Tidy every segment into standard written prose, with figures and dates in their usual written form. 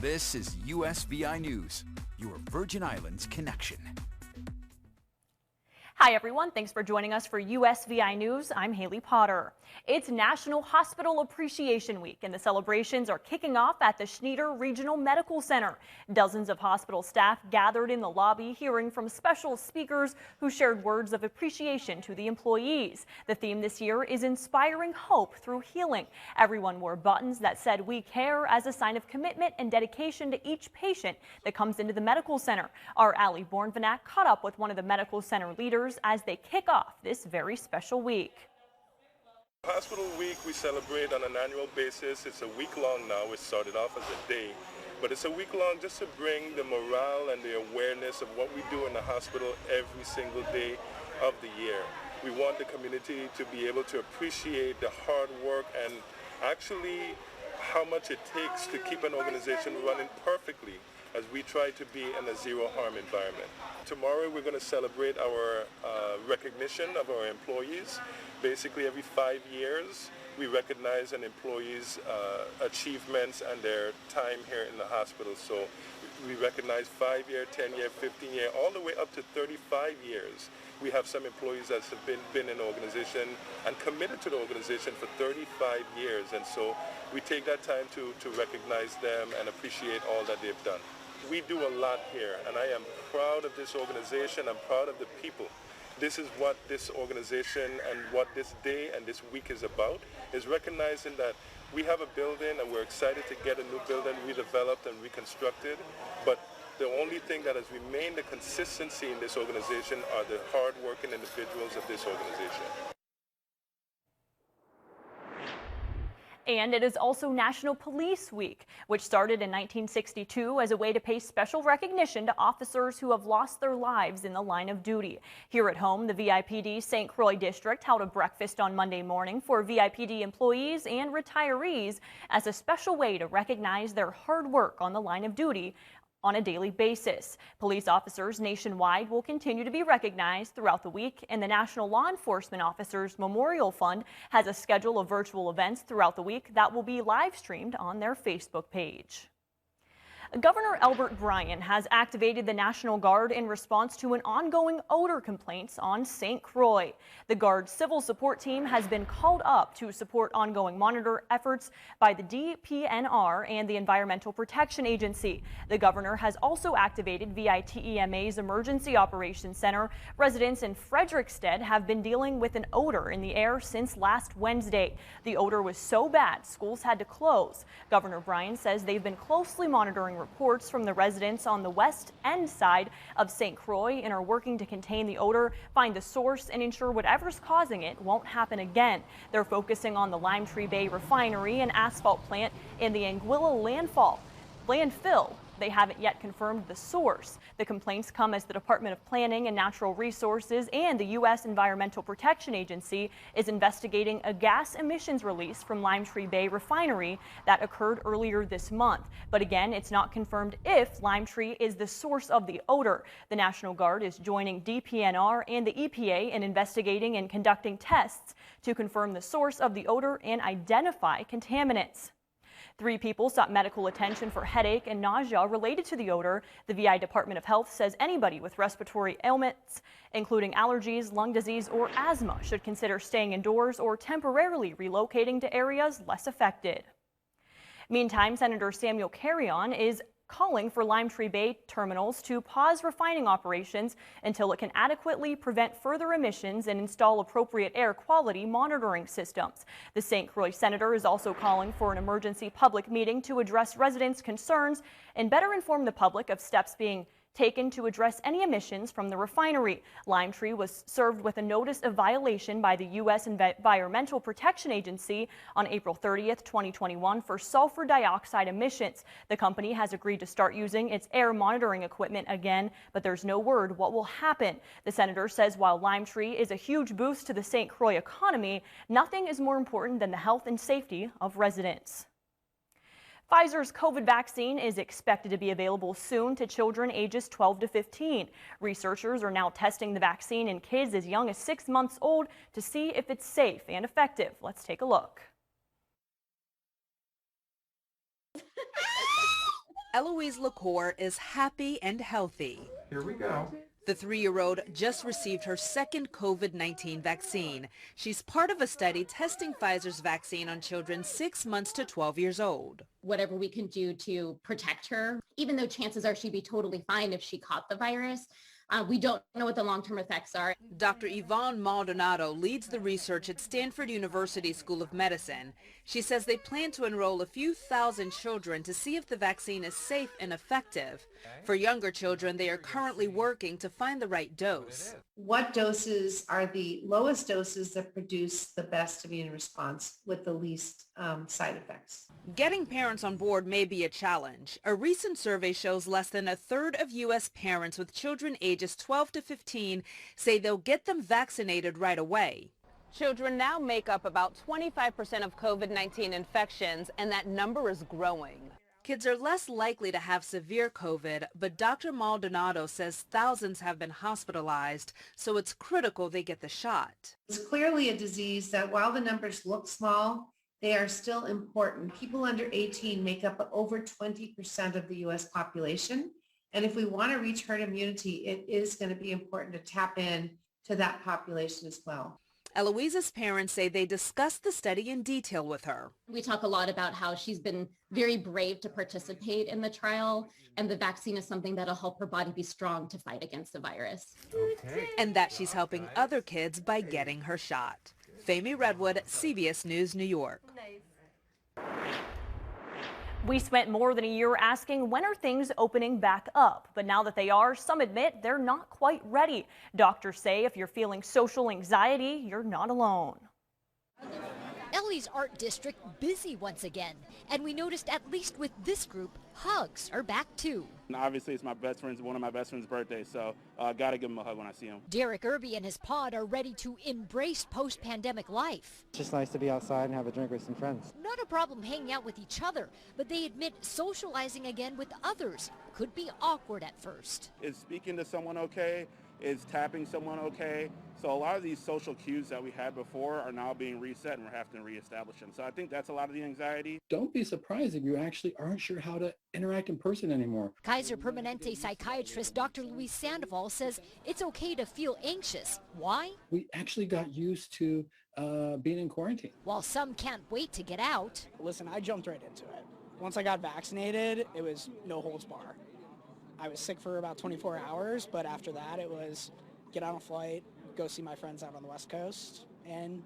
This is USVI News, your Virgin Islands connection. Hi everyone, thanks for joining us for USVI News. I'm Haley Potter. It's National Hospital Appreciation Week and the celebrations are kicking off at the Schneider Regional Medical Center. Dozens of hospital staff gathered in the lobby hearing from special speakers who shared words of appreciation to the employees. The theme this year is inspiring hope through healing. Everyone wore buttons that said "We care" as a sign of commitment and dedication to each patient that comes into the medical center. Our Allie Bornvanak caught up with one of the medical center leaders as they kick off this very special week. Hospital Week we celebrate on an annual basis. It's a week long now. It started off as a day, but it's a week long just to bring the morale and the awareness of what we do in the hospital every single day of the year. We want the community to be able to appreciate the hard work and actually how much it takes to keep an organization running perfectly as we try to be in a zero harm environment. Tomorrow we're going to celebrate our recognition of our employees. Basically every 5 years we recognize an employee's achievements and their time here in the hospital. So we recognize 5-year, 10-year, 15-year, all the way up to 35 years. We have some employees that have been in the organization and committed to the organization for 35 years. And so we take that time to recognize them and appreciate all that they've done. We do a lot here, and I am proud of this organization. I'm proud of the people. This is what this organization and what this day and this week is about, is recognizing that we have a building and we're excited to get a new building redeveloped and reconstructed, but the only thing that has remained the consistency in this organization are the hard-working individuals of this organization. And it is also National Police Week, which started in 1962 as a way to pay special recognition to officers who have lost their lives in the line of duty. Here at home, the VIPD St. Croix District held a breakfast on Monday morning for VIPD employees and retirees as a special way to recognize their hard work on the line of duty on a daily basis. Police officers nationwide will continue to be recognized throughout the week, and the National Law Enforcement Officers Memorial Fund has a schedule of virtual events throughout the week that will be live streamed on their Facebook page. Governor Albert Bryan has activated the National Guard in response to an ongoing odor complaints on St. Croix. The Guard's civil support team has been called up to support ongoing monitor efforts by the DPNR and the Environmental Protection Agency. The governor has also activated VITEMA's Emergency Operations Center. Residents in Frederickstead have been dealing with an odor in the air since last Wednesday. The odor was so bad, schools had to close. Governor Bryan says they've been closely monitoring reports from the residents on the west end side of St. Croix and are working to contain the odor, find the source, and ensure whatever's causing it won't happen again. They're focusing on the Lime Tree Bay refinery and asphalt plant in the Anguilla landfill. They haven't yet confirmed the source. The complaints come as the Department of Planning and Natural Resources and the U.S. Environmental Protection Agency is investigating a gas emissions release from Lime Tree Bay refinery that occurred earlier this month. But again, it's not confirmed if Lime Tree is the source of the odor. The National Guard is joining DPNR and the EPA in investigating and conducting tests to confirm the source of the odor and identify contaminants. 3 people sought medical attention for headache and nausea related to the odor. The VI Department of Health says anybody with respiratory ailments, including allergies, lung disease, or asthma, should consider staying indoors or temporarily relocating to areas less affected. Meantime, Senator Samuel Carrion is calling for Lime Tree Bay terminals to pause refining operations until it can adequately prevent further emissions and install appropriate air quality monitoring systems. The St. Croix senator is also calling for an emergency public meeting to address residents' concerns and better inform the public of steps being taken to address any emissions from the refinery. Lime Tree was served with a notice of violation by the U.S. Environmental Protection Agency on April 30th, 2021 for sulfur dioxide emissions. The company has agreed to start using its air monitoring equipment again, but there's no word what will happen. The senator says while Lime Tree is a huge boost to the St. Croix economy, nothing is more important than the health and safety of residents. Pfizer's COVID vaccine is expected to be available soon to children ages 12 to 15. Researchers are now testing the vaccine in kids as young as 6 months old to see if it's safe and effective. Let's take a look. Eloise LaCour is happy and healthy. Here we go. The 3-year-old just received her second COVID-19 vaccine. She's part of a study testing Pfizer's vaccine on children 6 months to 12 years old. Whatever we can do to protect her, even though chances are she'd be totally fine if she caught the virus, we don't know what the long-term effects are. Dr. Yvonne Maldonado leads the research at Stanford University School of Medicine. She says they plan to enroll a few thousand children to see if the vaccine is safe and effective. For younger children, they are currently working to find the right dose. What doses are the lowest doses that produce the best immune response with the least side effects? Getting parents on board may be a challenge. A recent survey shows less than a third of U.S. parents with children ages 12 to 15 say they'll get them vaccinated right away. Children now make up about 25% of COVID-19 infections, and that number is growing. Kids are less likely to have severe COVID, but Dr. Maldonado says thousands have been hospitalized, so it's critical they get the shot. It's clearly a disease that while the numbers look small, they are still important. People under 18 make up over 20% of the U.S. population. And if we want to reach herd immunity, it is going to be important to tap in to that population as well. Eloise's parents say they discussed the study in detail with her. We talk a lot about how she's been very brave to participate in the trial, and the vaccine is something that'll help her body be strong to fight against the virus. Okay. And that she's helping other kids by getting her shot. Femi Redwood, CBS News, New York. We spent more than a year asking when are things opening back up, but now that they are, some admit they're not quite ready. Doctors say if you're feeling social anxiety, you're not alone. Ellie's art district busy once again, and we noticed at least with this group, hugs are back too. And obviously, it's one of my best friend's birthdays, so gotta give him a hug when I see him. Derek Irby and his pod are ready to embrace post-pandemic life. It's just nice to be outside and have a drink with some friends. Not a problem hanging out with each other, but they admit socializing again with others could be awkward at first. Is speaking to someone okay? Is tapping someone okay? So a lot of these social cues that we had before are now being reset, and we're having to reestablish them. So I think that's a lot of the anxiety. Don't be surprised if you actually aren't sure how to interact in person anymore. Kaiser Permanente psychiatrist Dr. Luis Sandoval says it's okay to feel anxious. Why? We actually got used to being in quarantine. While some can't wait to get out. Listen, I jumped right into it. Once I got vaccinated, it was no holds bar. I was sick for about 24 hours, but after that it was get on a flight, go see my friends out on the West Coast, and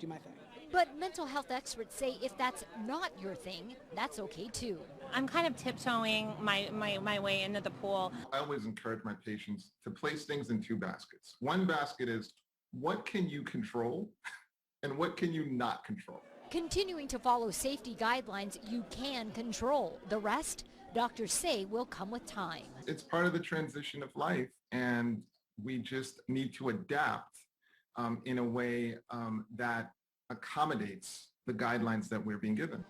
do my thing. But mental health experts say if that's not your thing, that's okay too. I'm kind of tiptoeing my way into the pool. I always encourage my patients to place things in two baskets. One basket is what can you control and what can you not control? Continuing to follow safety guidelines you can control. The rest, doctors say, will come with time. It's part of the transition of life, and we just need to adapt in a way that accommodates the guidelines that we're being given.